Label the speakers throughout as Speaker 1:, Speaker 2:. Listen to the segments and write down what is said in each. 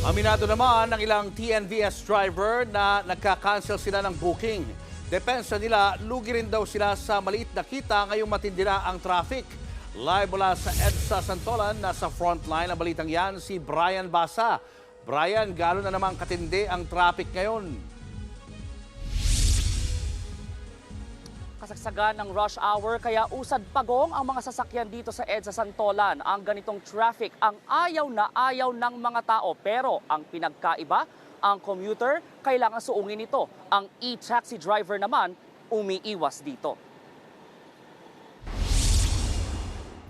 Speaker 1: Aminado naman ng ilang TNVS driver na nagka-cancel sila ng booking. Depensa nila, lugi rin daw sila sa maliit na kita ngayong matindi na ang traffic. Live mula sa EDSA Santolan, nasa frontline ang balitang yan si Brian Basa. Brian, gano'n na naman katindi ang traffic ngayon?
Speaker 2: Kasagsagan ng rush hour kaya usad pagong ang mga sasakyan dito sa EDSA Santolan. Ang ganitong traffic ang ayaw na ayaw ng mga tao. Pero ang pinagkaiba, ang commuter kailangan suungin ito. Ang e-taxi driver naman umiiwas dito.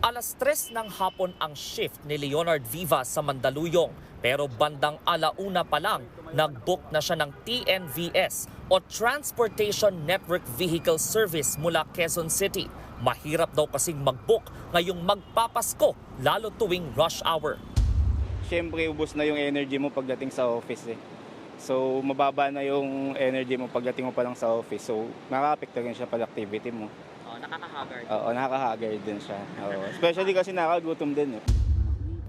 Speaker 2: Alas 3 ng hapon ang shift ni Leonard Vivas sa Mandaluyong. Pero bandang alauna pa lang, nag-book na siya ng TNVS o Transportation Network Vehicle Service mula Quezon City. Mahirap daw kasing mag-book ngayong magpapasko, lalo tuwing rush hour.
Speaker 3: Siyempre, ubos na yung energy mo pagdating sa office eh. So, mababa na yung energy mo pagdating mo pa lang sa office. So, nakaka-apekto rin siya productivity mo.
Speaker 2: Nakaka-haggard.
Speaker 3: Oo, nakaka-haggard din siya. Oo. Especially kasi nakagutom din eh.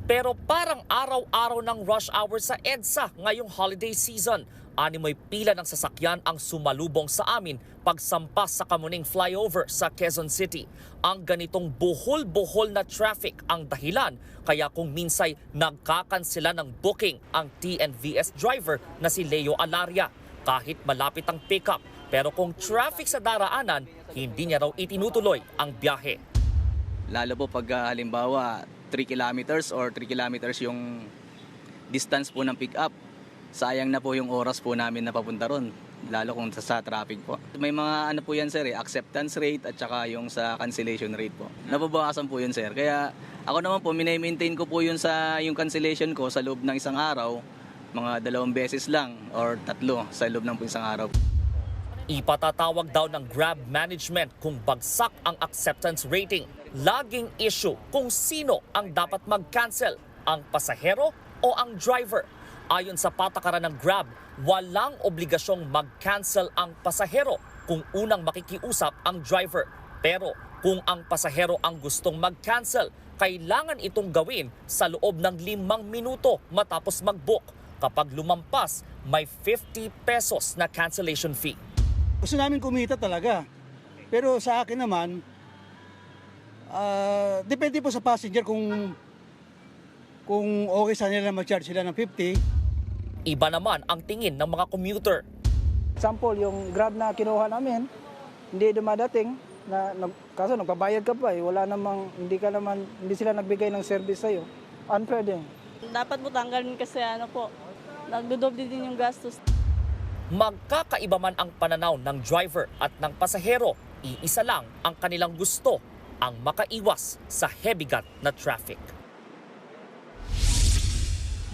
Speaker 2: Pero parang araw-araw ng rush hour sa EDSA ngayong holiday season. Animoy pila ng sasakyan ang sumalubong sa amin pagsampas sa Kamuning flyover sa Quezon City. Ang ganitong buhol-buhol na traffic ang dahilan kaya kung minsay nagkakansela ng booking ang TNVS driver na si Leo Alaria kahit malapit ang pickup. Pero kung traffic sa daraanan, hindi niya raw itinutuloy ang biyahe.
Speaker 4: Lalo po pag halimbawa 3 kilometers or 3 kilometers yung distance po ng pick-up. Sayang na po yung oras po namin na papunta ron, lalo kung sa traffic po. May mga ano po yan sir, acceptance rate at saka yung sa cancellation rate po. Nababawasan po yun sir. Kaya ako naman po, minamaintain ko po yun sa yung cancellation ko sa loob ng isang araw, mga 2 beses lang or 3 sa loob ng isang araw.
Speaker 2: Ipatatawag daw ng Grab management kung bagsak ang acceptance rating. Laging issue kung sino ang dapat mag-cancel, ang pasahero o ang driver. Ayon sa patakaran ng Grab, walang obligasyong mag-cancel ang pasahero kung unang makikiusap ang driver. Pero kung ang pasahero ang gustong mag-cancel, kailangan itong gawin sa loob ng 5 minuto matapos mag-book. Kapag lumampas, may 50 pesos na cancellation fee.
Speaker 5: Gusto namin kumita talaga. Pero sa akin naman, depende po sa passenger kung okay sa nila mag-charge sila ng 50.
Speaker 2: Iba naman ang tingin ng mga commuter.
Speaker 6: Example, yung Grab na kinuha namin, hindi dumadating, kaso nagpabayad ka pa wala namang, hindi sila nagbigay ng service sa'yo. Unfair din.
Speaker 7: Dapat mo tanggalin kasi nagdodoble din yung gastos.
Speaker 2: Magkakaiba man ang pananaw ng driver at ng pasahero, iisa lang ang kanilang gusto, ang makaiwas sa hebigat na traffic.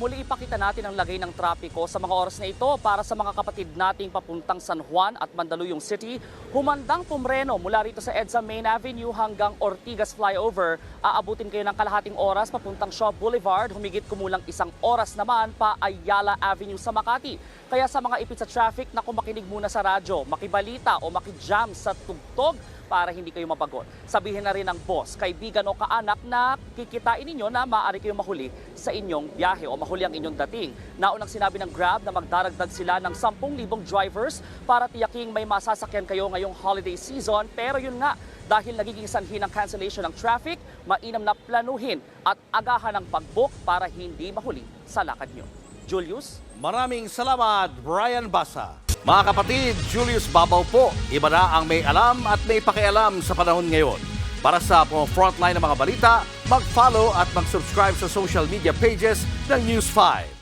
Speaker 2: Muli ipakita natin ang lagay ng trapiko sa mga oras na ito para sa mga kapatid nating papuntang San Juan at Mandaluyong City. Humandang pumreno mula rito sa EDSA Main Avenue hanggang Ortigas Flyover. Aabutin kayo ng kalahating oras papuntang Shaw Boulevard. Humigit kumulang 1 oras naman pa Ayala Avenue sa Makati. Kaya sa mga ipit sa traffic, naku, makinig muna sa radyo, makibalita o makijam sa tugtog para hindi kayo mapagod. Sabihin na rin ng boss, kaibigan o kaanak na kikitain ninyo na maaari kayong mahuli sa inyong biyahe o mahuli ang inyong dating. Naunang sinabi ng Grab na magdaragdag sila ng 10,000 drivers para tiyaking may masasakyan kayo ngayong holiday season. Pero yun nga, dahil nagiging sanhi ng cancellation ng traffic, mainam na planuhin at agahan ang pag-book para hindi mahuli sa lakad nyo. Julius?
Speaker 1: Maraming salamat, Brian Basa. Mga kapatid, Julius Babaw po. Iba na ang may alam at may pakialam sa panahon ngayon. Para sa frontline ng mga balita, mag-follow at mag-subscribe sa social media pages ng News 5.